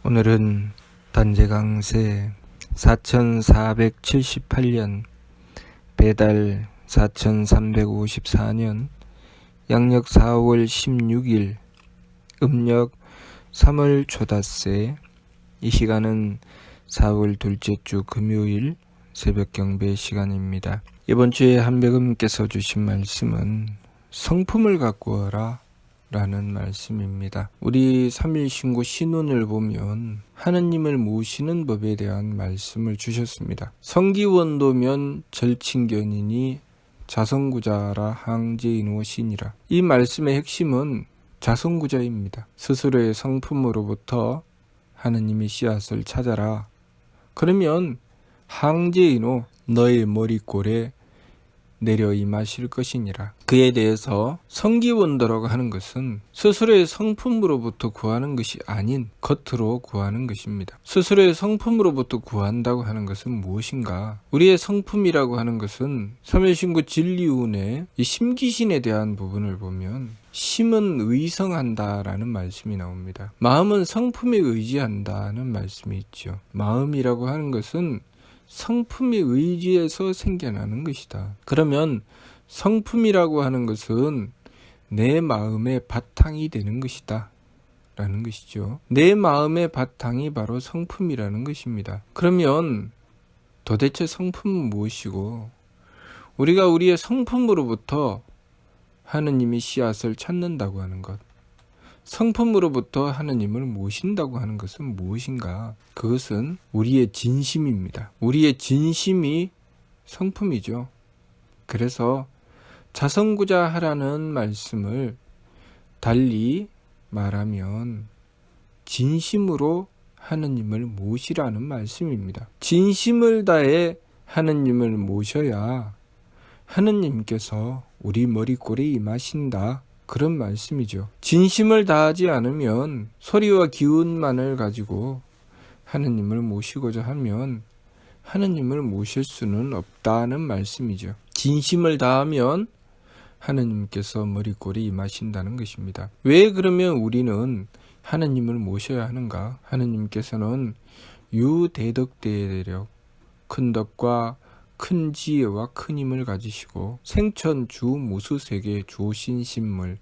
오늘은 단재강세 4478년 배달 4354년 양력 4월 16일 음력 3월 초닷새. 이 시간은 4월 둘째 주 금요일 새벽 경배 시간입니다. 이번 주에 한백음께서 주신 말씀은 성품을 가꾸어라 라는 말씀입니다. 우리 3일 신고 신문을 보면 하느님을 모시는 법에 대한 말씀을 주셨습니다. 성기원도면 절친견이니 자성구자라 항제인오시니라. 이 말씀의 핵심은 자성구자입니다. 스스로의 성품으로부터 하느님의 씨앗을 찾아라. 그러면 항제인오 너의 머리꼴에 내려 임하실 것이니라. 그에 대해서 성기원도라고 하는 것은 스스로의 성품으로부터 구하는 것이 아닌 겉으로 구하는 것입니다. 스스로의 성품으로부터 구한다고 하는 것은 무엇인가? 우리의 성품이라고 하는 것은 삼일신구 진리운의 이 심기신에 대한 부분을 보면 심은 의성한다라는 말씀이 나옵니다. 마음은 성품에 의지한다는 말씀이 있죠. 마음이라고 하는 것은 성품에 의지해서 생겨나는 것이다. 그러면 성품이라고 하는 것은 내 마음의 바탕이 되는 것이다 라는 것이죠. 내 마음의 바탕이 바로 성품이라는 것입니다. 그러면 도대체 성품은 무엇이고, 우리가 우리의 성품으로부터 하느님의 씨앗을 찾는다고 하는 것, 성품으로부터 하느님을 모신다고 하는 것은 무엇인가? 그것은 우리의 진심입니다. 우리의 진심이 성품이죠. 그래서 자성구자 하라는 말씀을 달리 말하면 진심으로 하느님을 모시라는 말씀입니다. 진심을 다해 하느님을 모셔야 하느님께서 우리 머리꼴에 임하신다, 그런 말씀이죠. 진심을 다하지 않으면 소리와 기운만을 가지고 하느님을 모시고자 하면 하느님을 모실 수는 없다는 말씀이죠. 진심을 다하면 하느님께서 머리꼴에 임하신다는 것입니다. 왜 그러면 우리는 하느님을 모셔야 하는가? 하느님께서는 유대덕대대력, 큰 덕과 큰 지혜와 큰 힘을 가지시고 생천 주 무수세계 주신신물,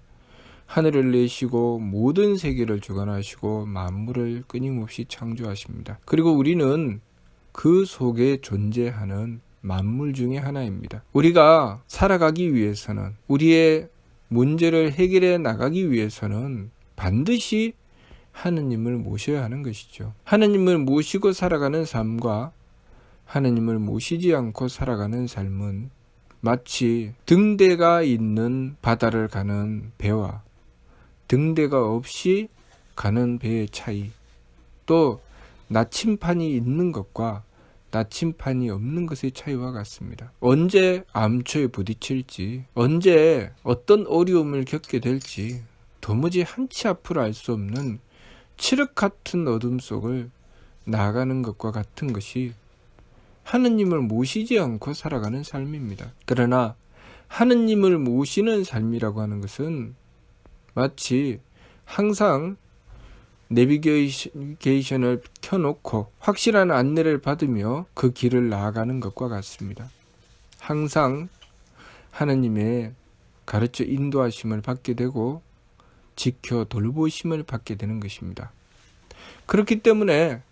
하늘을 내시고 모든 세계를 주관하시고 만물을 끊임없이 창조하십니다. 그리고 우리는 그 속에 존재하는 만물 중에 하나입니다. 우리가 살아가기 위해서는, 우리의 문제를 해결해 나가기 위해서는 반드시 하느님을 모셔야 하는 것이죠. 하느님을 모시고 살아가는 삶과 하느님을 모시지 않고 살아가는 삶은 마치 등대가 있는 바다를 가는 배와 등대가 없이 가는 배의 차이, 또 나침판이 있는 것과 나침판이 없는 것의 차이와 같습니다. 언제 암초에 부딪힐지, 언제 어떤 어려움을 겪게 될지 도무지 한치 앞을 알 수 없는 칠흑 같은 어둠 속을 나아가는 것과 같은 것이 하느님을 모시지 않고 살아가는 삶입니다. 그러나 하느님을 모시는 삶이라고 하는 것은 마치 항상 내비게이션을 켜놓고 확실한 안내를 받으며 그 길을 나아가는 것과 같습니다. 항상 하느님의 가르쳐 인도하심을 받게 되고 지켜 돌보심을 받게 되는 것입니다. 그렇기 때문에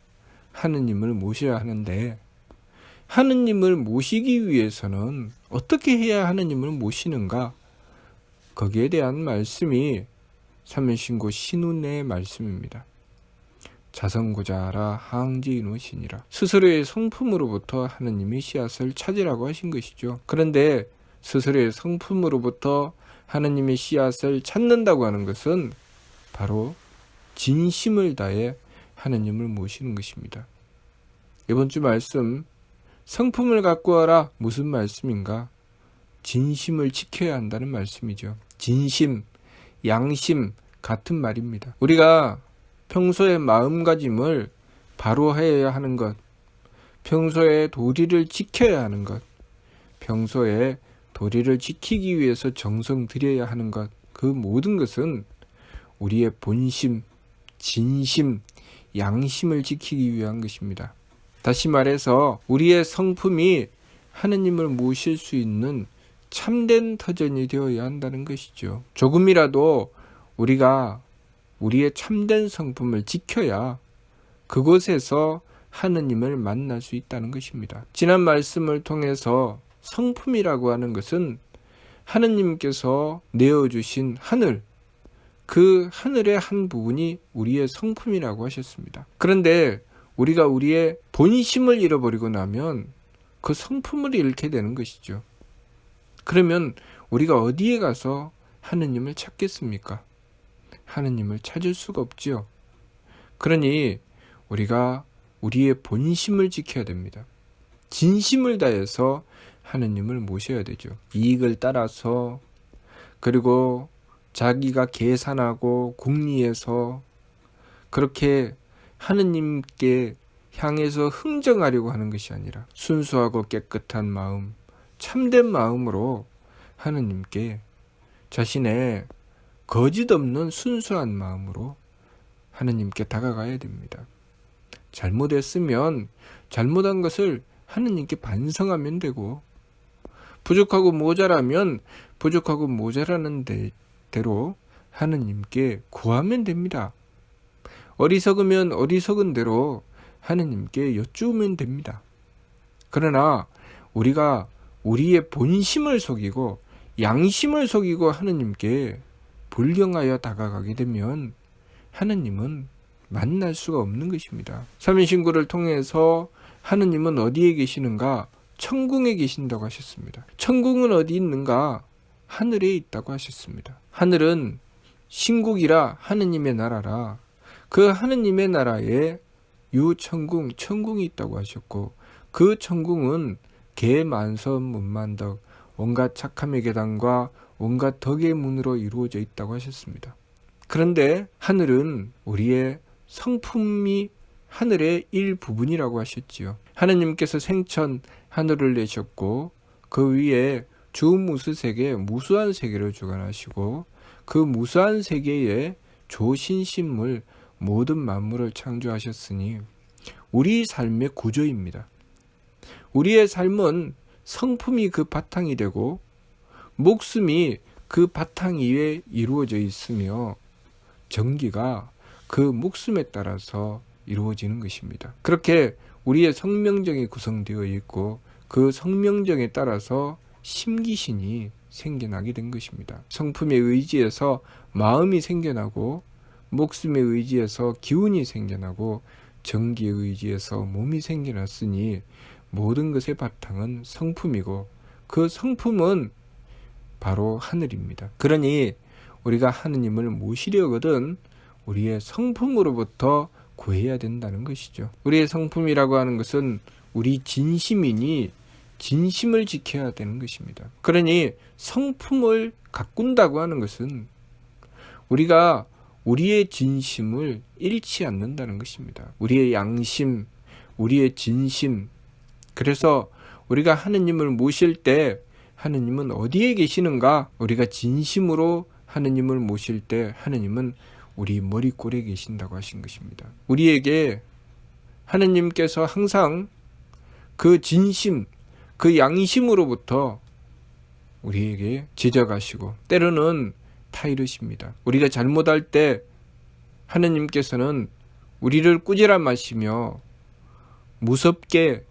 하느님을 모셔야 하는데, 하느님을 모시기 위해서는 어떻게 해야 하느님을 모시는가? 거기에 대한 말씀이 삼일신고 신운의 말씀입니다. 자성구자라 항제인오시니라. 스스로의 성품으로부터 하느님의 씨앗을 찾으라고 하신 것이죠. 그런데 스스로의 성품으로부터 하느님의 씨앗을 찾는다고 하는 것은 바로 진심을 다해 하느님을 모시는 것입니다. 이번 주 말씀, 성품을 가꾸어라, 무슨 말씀인가? 진심을 지켜야 한다는 말씀이죠. 진심, 양심 같은 말입니다. 우리가 평소에 마음가짐을 바로 해야 하는 것, 평소에 도리를 지켜야 하는 것, 평소에 도리를 지키기 위해서 정성 들여야 하는 것, 그 모든 것은 우리의 본심, 진심, 양심을 지키기 위한 것입니다. 다시 말해서 우리의 성품이 하느님을 모실 수 있는 참된 터전이 되어야 한다는 것이죠. 조금이라도 우리가 우리의 참된 성품을 지켜야 그곳에서 하느님을 만날 수 있다는 것입니다. 지난 말씀을 통해서 성품이라고 하는 것은 하느님께서 내어주신 하늘, 그 하늘의 한 부분이 우리의 성품이라고 하셨습니다. 그런데 우리가 우리의 본심을 잃어버리고 나면 그 성품을 잃게 되는 것이죠. 그러면 우리가 어디에 가서 하느님을 찾겠습니까? 하느님을 찾을 수가 없지요. 그러니 우리가 우리의 본심을 지켜야 됩니다. 진심을 다해서 하느님을 모셔야 되죠. 이익을 따라서, 그리고 자기가 계산하고 궁리해서 그렇게 하느님께 향해서 흥정하려고 하는 것이 아니라 순수하고 깨끗한 마음, 참된 마음으로 하느님께 자신의 거짓 없는 순수한 마음으로 하느님께 다가가야 됩니다. 잘못했으면 잘못한 것을 하느님께 반성하면 되고, 부족하고 모자라면 부족하고 모자라는 대로 하느님께 구하면 됩니다. 어리석으면 어리석은 대로 하느님께 여쭈면 됩니다. 그러나 우리가 우리의 본심을 속이고 양심을 속이고 하느님께 불경하여 다가가게 되면 하느님은 만날 수가 없는 것입니다. 삼위신구를 통해서 하느님은 어디에 계시는가? 천궁에 계신다고 하셨습니다. 천궁은 어디 있는가? 하늘에 있다고 하셨습니다. 하늘은 신국이라 하느님의 나라라, 그 하느님의 나라에 유천궁, 천궁이 있다고 하셨고, 그 천궁은 계만선 문만덕, 온갖 착함의 계단과 온갖 덕의 문으로 이루어져 있다고 하셨습니다. 그런데 하늘은 우리의 성품이 하늘의 일부분이라고 하셨지요. 하느님께서 생천 하늘을 내셨고 그 위에 주무수세계, 무수한 세계를 주관하시고 그 무수한 세계에 조신신물 모든 만물을 창조하셨으니 우리 삶의 구조입니다. 우리의 삶은 성품이 그 바탕이 되고 목숨이 그 바탕 위에 이루어져 있으며 전기가 그 목숨에 따라서 이루어지는 것입니다. 그렇게 우리의 성명정이 구성되어 있고 그 성명정에 따라서 심기신이 생겨나게 된 것입니다. 성품에 의지해서 마음이 생겨나고, 목숨에 의지해서 기운이 생겨나고, 전기에 의지해서 몸이 생겨났으니 모든 것의 바탕은 성품이고 그 성품은 바로 하늘입니다. 그러니 우리가 하느님을 모시려거든 우리의 성품으로부터 구해야 된다는 것이죠. 우리의 성품이라고 하는 것은 우리 진심이니 진심을 지켜야 되는 것입니다. 그러니 성품을 가꾼다고 하는 것은 우리가 우리의 진심을 잃지 않는다는 것입니다. 우리의 양심, 우리의 진심. 그래서 우리가 하느님을 모실 때 하느님은 어디에 계시는가? 우리가 진심으로 하느님을 모실 때 하느님은 우리 머리꼴에 계신다고 하신 것입니다. 우리에게 하느님께서 항상 그 진심, 그 양심으로부터 우리에게 지적하시고 때로는 타이르십니다. 우리가 잘못할 때 하느님께서는 우리를 꾸지라 마시며 무섭게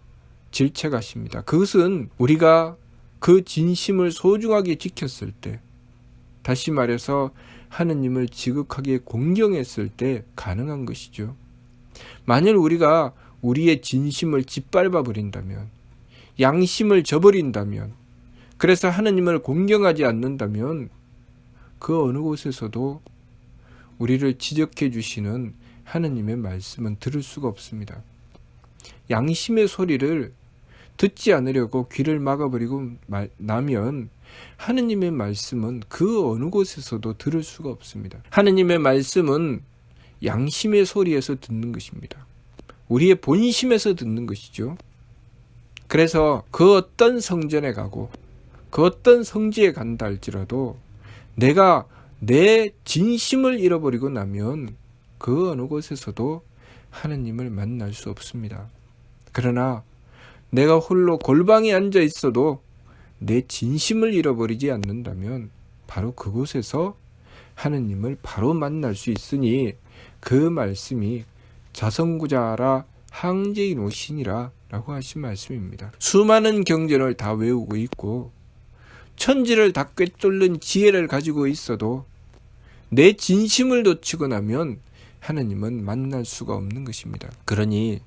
질책하십니다. 그것은 우리가 그 진심을 소중하게 지켰을 때, 다시 말해서 하느님을 지극하게 공경했을 때 가능한 것이죠. 만일 우리가 우리의 진심을 짓밟아 버린다면, 양심을 저버린다면, 그래서 하느님을 공경하지 않는다면 그 어느 곳에서도 우리를 지적해 주시는 하느님의 말씀은 들을 수가 없습니다. 양심의 소리를 듣지 않으려고 귀를 막아버리고 나면 하느님의 말씀은 그 어느 곳에서도 들을 수가 없습니다. 하느님의 말씀은 양심의 소리에서 듣는 것입니다. 우리의 본심에서 듣는 것이죠. 그래서 그 어떤 성전에 가고 그 어떤 성지에 간다 할지라도 내가 내 진심을 잃어버리고 나면 그 어느 곳에서도 하느님을 만날 수 없습니다. 그러나 내가 홀로 골방에 앉아 있어도 내 진심을 잃어버리지 않는다면 바로 그곳에서 하느님을 바로 만날 수 있으니 그 말씀이 자성구자하라 항제인 오시니라 라고 하신 말씀입니다. 수많은 경전을 다 외우고 있고 천지를 다 꿰뚫는 지혜를 가지고 있어도 내 진심을 놓치고 나면 하느님은 만날 수가 없는 것입니다. 그러니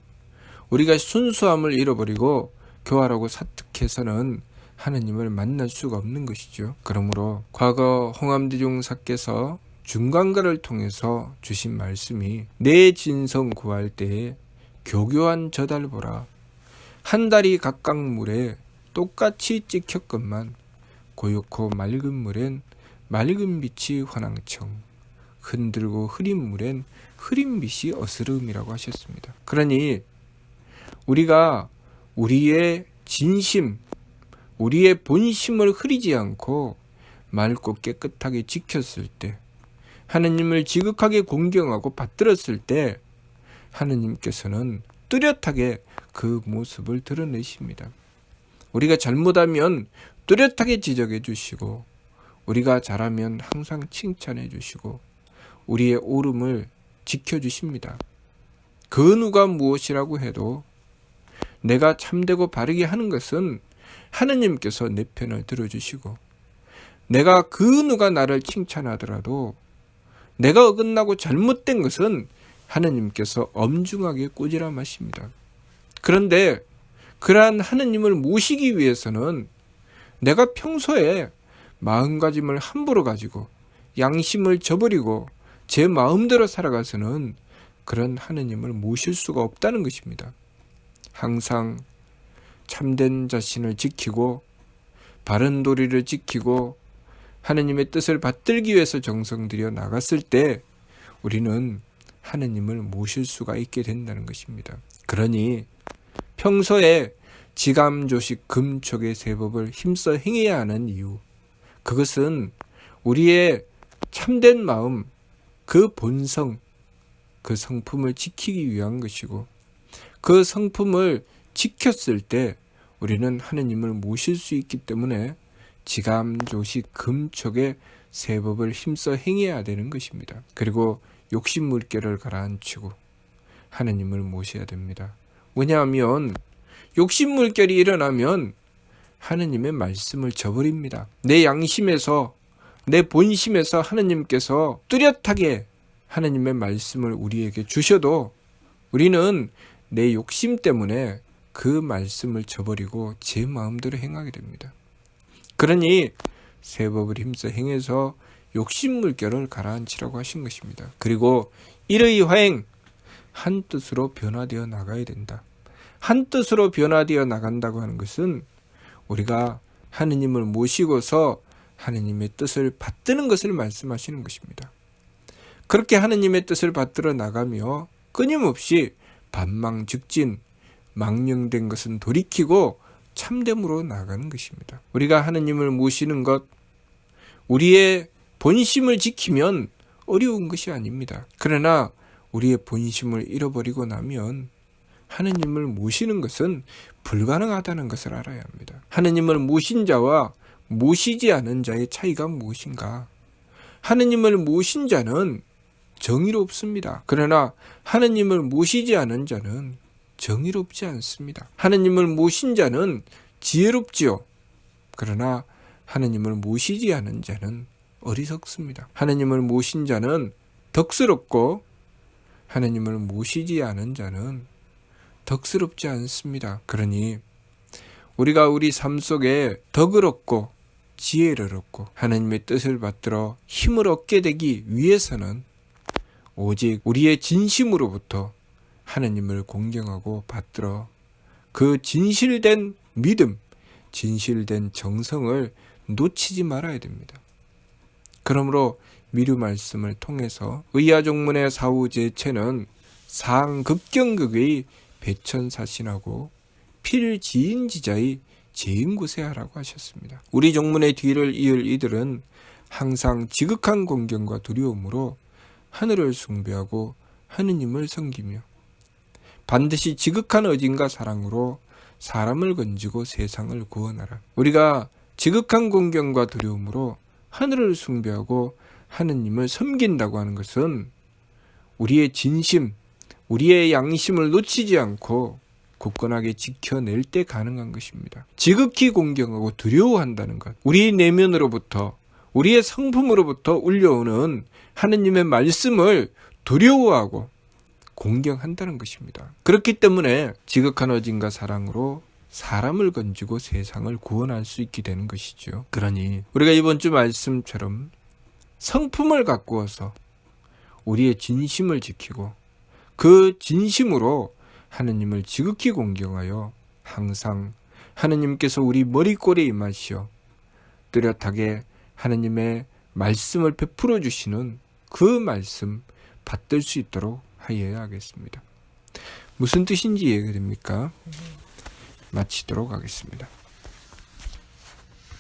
우리가 순수함을 잃어버리고 교활하고 사특해서는 하느님을 만날 수가 없는 것이죠. 그러므로 과거 홍암대종사께서 중간가를 통해서 주신 말씀이 내 진성 구할 때에 교교한 저달 보라. 한 달이 각각 물에 똑같이 찍혔건만 고요코 맑은 물엔 맑은 빛이 환왕청, 흔들고 흐린 물엔 흐린 빛이 어스름이라고 하셨습니다. 그러니 우리가 우리의 진심, 우리의 본심을 흐리지 않고 맑고 깨끗하게 지켰을 때, 하느님을 지극하게 공경하고 받들었을 때 하느님께서는 뚜렷하게 그 모습을 드러내십니다. 우리가 잘못하면 뚜렷하게 지적해 주시고, 우리가 잘하면 항상 칭찬해 주시고, 우리의 옳음을 지켜주십니다. 그 누가 무엇이라고 해도 내가 참되고 바르게 하는 것은 하느님께서 내 편을 들어주시고, 내가 그 누가 나를 칭찬하더라도 내가 어긋나고 잘못된 것은 하느님께서 엄중하게 꾸지람하십니다. 그런데 그러한 하느님을 모시기 위해서는 내가 평소에 마음가짐을 함부로 가지고 양심을 저버리고 제 마음대로 살아가서는 그런 하느님을 모실 수가 없다는 것입니다. 항상 참된 자신을 지키고 바른 도리를 지키고 하느님의 뜻을 받들기 위해서 정성 들여 나갔을 때 우리는 하느님을 모실 수가 있게 된다는 것입니다. 그러니 평소에 지감조식 금촉의 세법을 힘써 행해야 하는 이유, 그것은 우리의 참된 마음, 그 본성, 그 성품을 지키기 위한 것이고, 그 성품을 지켰을 때 우리는 하느님을 모실 수 있기 때문에 지감조식 금촉의 세법을 힘써 행해야 되는 것입니다. 그리고 욕심 물결을 가라앉히고 하느님을 모셔야 됩니다. 왜냐하면 욕심 물결이 일어나면 하느님의 말씀을 저버립니다. 내 양심에서, 내 본심에서 하느님께서 뚜렷하게 하느님의 말씀을 우리에게 주셔도 우리는 내 욕심 때문에 그 말씀을 저버리고 제 마음대로 행하게 됩니다. 그러니 세법을 힘써 행해서 욕심 물결을 가라앉히라고 하신 것입니다. 그리고 일의 화행, 한 뜻으로 변화되어 나가야 된다. 한 뜻으로 변화되어 나간다고 하는 것은 우리가 하느님을 모시고서 하느님의 뜻을 받드는 것을 말씀하시는 것입니다. 그렇게 하느님의 뜻을 받들어 나가며 끊임없이 반망즉진, 망령된 것은 돌이키고 참됨으로 나가는 것입니다. 우리가 하느님을 모시는 것, 우리의 본심을 지키면 어려운 것이 아닙니다. 그러나 우리의 본심을 잃어버리고 나면 하느님을 모시는 것은 불가능하다는 것을 알아야 합니다. 하느님을 모신 자와 모시지 않은 자의 차이가 무엇인가? 하느님을 모신 자는 정의롭습니다. 그러나 하느님을 모시지 않은 자는 정의롭지 않습니다. 하느님을 모신 자는 지혜롭지요. 그러나 하느님을 모시지 않은 자는 어리석습니다. 하느님을 모신 자는 덕스럽고 하느님을 모시지 않은 자는 덕스럽지 않습니다. 그러니 우리가 우리 삶 속에 덕을 얻고 지혜를 얻고 하느님의 뜻을 받들어 힘을 얻게 되기 위해서는 오직 우리의 진심으로부터 하느님을 공경하고 받들어 그 진실된 믿음, 진실된 정성을 놓치지 말아야 됩니다. 그러므로 미류 말씀을 통해서 의아종문의 사후제체는 상급경극의 배천사신하고 필지인지자의 제인구세하라고 하셨습니다. 우리 종문의 뒤를 이을 이들은 항상 지극한 공경과 두려움으로 하늘을 숭배하고 하느님을 섬기며 반드시 지극한 의진과 사랑으로 사람을 건지고 세상을 구원하라. 우리가 지극한 공경과 두려움으로 하늘을 숭배하고 하느님을 섬긴다고 하는 것은 우리의 진심, 우리의 양심을 놓치지 않고 굳건하게 지켜낼 때 가능한 것입니다. 지극히 공경하고 두려워한다는 것, 우리 내면으로부터, 우리의 성품으로부터 울려오는 하느님의 말씀을 두려워하고 공경한다는 것입니다. 그렇기 때문에 지극한 의진과 사랑으로 사람을 건지고 세상을 구원할 수 있게 되는 것이죠. 그러니 우리가 이번 주 말씀처럼 성품을 가꾸어서 우리의 진심을 지키고 그 진심으로 하느님을 지극히 공경하여 항상 하느님께서 우리 머리꼴에 임하시어 뚜렷하게 하느님의 말씀을 베풀어 주시는 그 말씀 받들 수 있도록 하여야 하겠습니다. 무슨 뜻인지 이해가 됩니까? 마치도록 하겠습니다.